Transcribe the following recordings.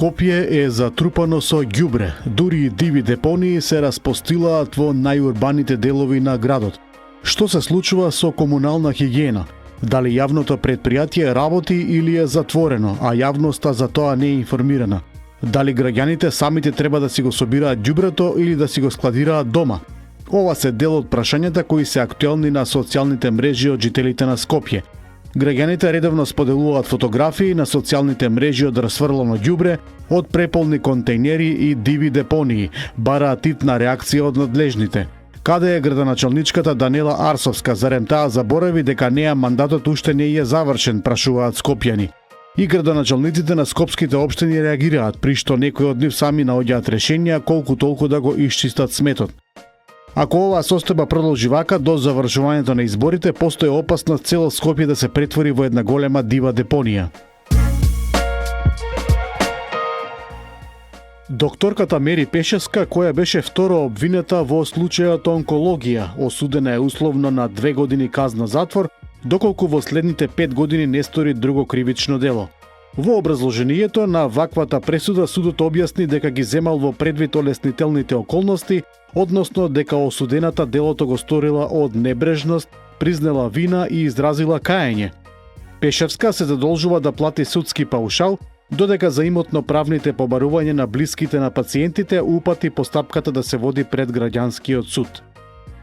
Скопје е затрупано со ѓубре. Дури и диви депонии се распостилаат во најурбаните делови на градот. Што се случува со комунална хигиена? Дали јавното предпријатие работи или е затворено, а јавноста за тоа не е информирана? Дали граѓаните самите треба да си го собираат ѓубрето или да си го складираат дома? Ова се дел од прашањата кои се актуелни на социјалните мрежи од жителите на Скопје. Граѓаните редовно споделуваат фотографии на социјалните мрежи од расфрлано ѓубре, од преполни контејнери и диви депонии, бараат итна реакција од надлежните. Каде е градоначалничката Данела Арсовска, зарем таа заборави дека неа мандатот уште не е завршен, прашуваат скопјани. И градоначалниците на скопските општини реагираат, при што некои од нив сами наоѓаат решенија колку толку да го исчистат сметот. Ако оваа состојба продолжи вака, до завршувањето на изборите постои опасност цело Скопје да се претвори во една голема дива депонија. Докторката Мери Пешевска, која беше второ обвинета во случајот онкологија, осудена е условно на 2 години казна затвор, доколку во следните 5 години не стори друго кривично дело. Во образложението на ваквата пресуда судот објасни дека ги земал во предвид олеснителните околности, односно дека осудената делото го сторила од небрежност, признала вина и изразила каење. Пешевска се задолжува да плати судски паушал, додека за имотно-правните побарувања на блиските на пациентите упати постапката да се води пред граѓанскиот суд.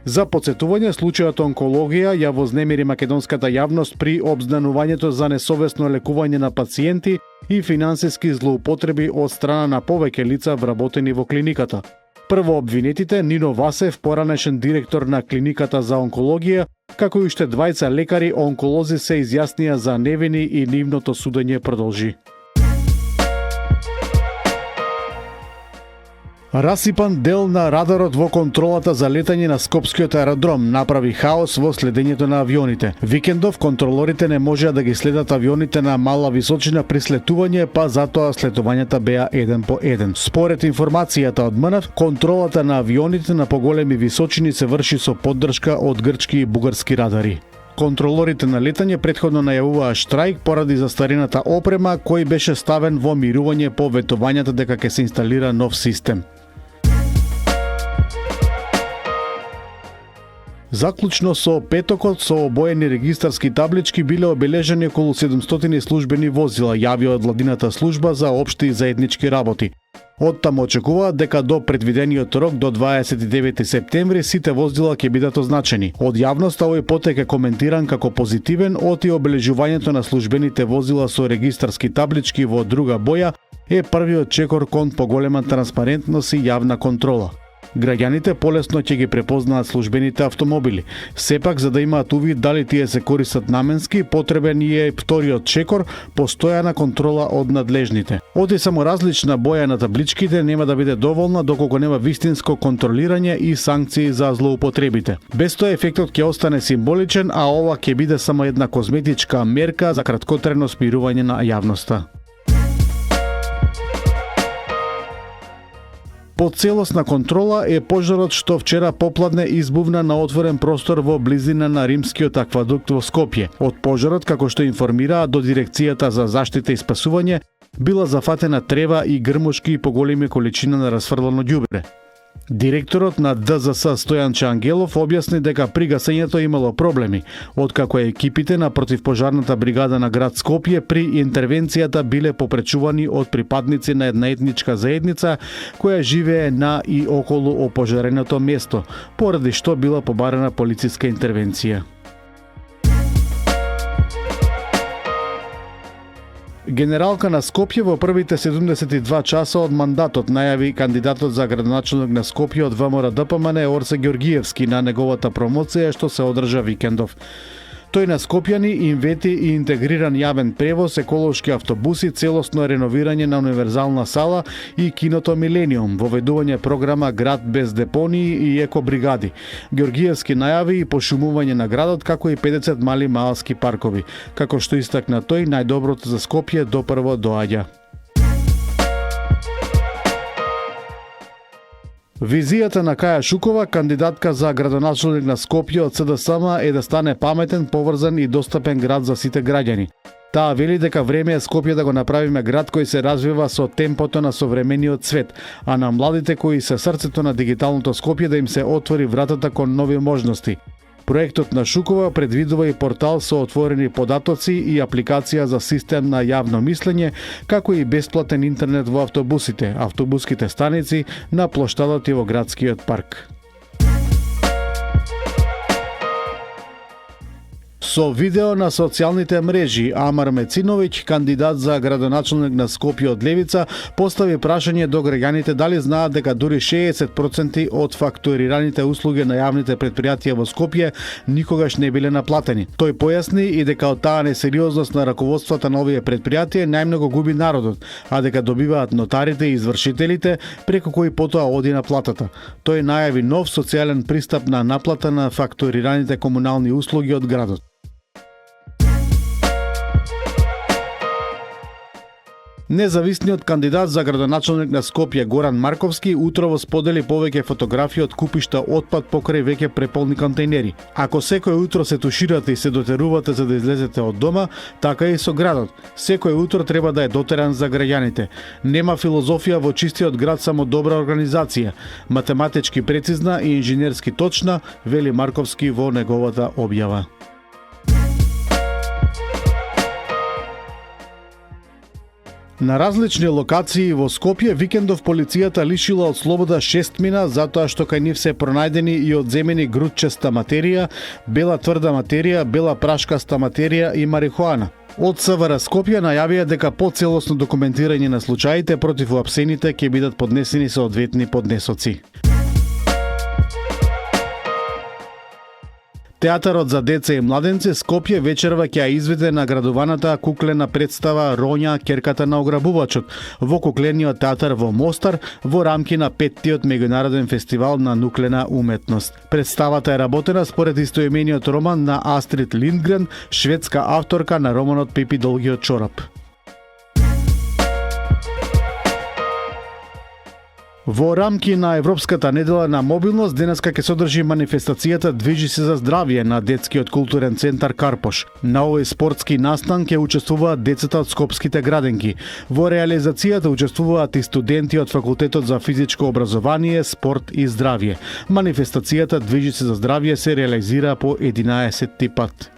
За потсетување, случајот онкологија ја вознемири македонската јавност при обзнанувањето за несовесно лекување на пациенти и финансиски злоупотреби од страна на повеќе лица вработени во клиниката. Прво обвинетите Нино Васев, поранешен директор на клиниката за онкологија, како и уште двајца лекари онколози се изјаснија за невини и нивното судење продолжи. Расипан дел на радарот во контролата за летање на Скопскиот аеродром направи хаос во следењето на авионите. Викендов контролорите не можеа да ги следат авионите на мала височина при слетување, па затоа слетувањата беа еден по еден. Според информацијата од МНАФ, контролата на авионите на поголеми височини се врши со поддршка од грчки и бугарски радари. Контролорите на летање претходно најавуваа штрајк поради застарената опрема кој беше ставен во мирување по ветувањата дека ќе се инсталира нов систем. Заклучно со петокот, со обоени регистарски таблички биле обележани околу 700 службени возила, јави од владината служба за општи и заеднички работи. Оттаму очекуваат дека до предвидениот рок до 29 септември сите возила ќе бидат означени. Од јавноста овој потек е коментиран како позитивен, оти обележувањето на службените возила со регистарски таблички во друга боја е првиот чекор кон поголема транспарентност и јавна контрола. Граѓаните полесно ќе ги препознаат службените автомобили. Сепак, за да имаат увид дали тие се користат наменски, потребен е вториот чекор, постојана контрола од надлежните. Оти само различна боја на табличките нема да биде доволна доколку нема вистинско контролирање и санкции за злоупотребите. Без тоа ефектот ќе остане символичен, а ова ќе биде само една козметичка мерка за краткотрено смирување на јавноста. Под целосна контрола е пожарот што вчера попладне избувна на отворен простор во близина на римскиот аквадукт во Скопје. Од пожарот, како што информираа до дирекцијата за заштита и спасување, била зафатена трева и грмушки и поголеми количина на расфрлано ѓубре. Директорот на ДЗС Стојан Чангелов објасни дека при гасењето имало проблеми, откако екипите на противпожарната бригада на град Скопје при интервенцијата биле попречувани од припадници на една етничка заедница која живее на и околу опожареното место, поради што била побарана полициска интервенција. Генералка на Скопје во првите 72 часа од мандатот најави кандидатот за градоначалник на Скопје од ВМРО-ДПМН Орсе Ѓоргиевски на неговата промоција што се одржа викендов. Тој на скопјани им вети и интегриран јавен превоз, еколошки автобуси, целосно реновирање на универзална сала и киното Милениум, воведување програма Град без депонии и екобригади. Ѓоргиевски најави и пошумување на градот, како и 50 мали маалски паркови. Како што истакна тој, најдоброто за Скопје допрво доаѓа. Визијата на Каја Шукова, кандидатка за градоначалник на Скопје од СДСМ, е да стане паметен, поврзан и достапен град за сите граѓани. Таа вели дека време е Скопје да го направиме град кој се развива со темпото на современиот свет, а на младите кои се срцето на дигиталното Скопје да им се отвори вратата кон нови можности. Проектот на Шукова предвидува и портал со отворени податоци и апликација за систем на јавно мислење, како и бесплатен интернет во автобусите, автобуските станици, на плоштадот и во градскиот парк. Со видео на социјалните мрежи, Амар Мециновиќ, кандидат за градоначелник на Скопје од Левица, постави прашање до граѓаните дали знаат дека дури 60% од фактурираните услуги на јавните предпријатија во Скопје никогаш не биле наплатени. Тој појасни и дека од таа несериозност на раководствата на овие предпријатија најмногу губи народот, а дека добиваат нотарите и извршителите преку кои потоа оди наплатата. Тој најави нов социјален пристап на наплата на фактурираните комунални услуги од градот. Независниот кандидат за градоначелник на Скопје Горан Марковски утрово сподели повеќе фотографии од купишта отпад покрај веќе преполни контейнери. Ако секој утро се туширате и се дотерувате за да излезете од дома, така и со градот. Секој утро треба да е дотеран за граѓаните. Нема филозофија во чистиот град, само добра организација, математички прецизна и инженерски точна, вели Марковски во неговата објава. На различни локации во Скопје викендов полицијата лишила од слобода 6 мина затоа што кај нив се пронајдени и одземени грудчеста материја, бела тврда материја, бела прашкаста материја и марихуана. Од СВР Скопје најавија дека по целосно документирање на случаите против уапсените ќе бидат поднесени соодветни поднесоци. Театарот за деца и младенци Скопје вечерва ќе ја изведе наградуваната куклена представа Роња, керката на ограбувачот, во куклениот театар во Мостар, во рамки на 5-тиот меѓународен фестивал на нуклена уметност. Представата е работена според истоимениот роман на Астрид Линдгрен, шведска авторка на романот Пепи долгиот чорап. Во рамки на Европската недела на мобилност денеска ќе се одржи манифестацијата Движи се за здравје на детскиот културен центар Карпош. На овој спортски настан ќе учествуваат децата од скопските граденки. Во реализацијата учествуваат и студенти од факултетот за физичко образование, спорт и здравје. Манифестацијата Движи се за здравје се реализира по 11-ти пат.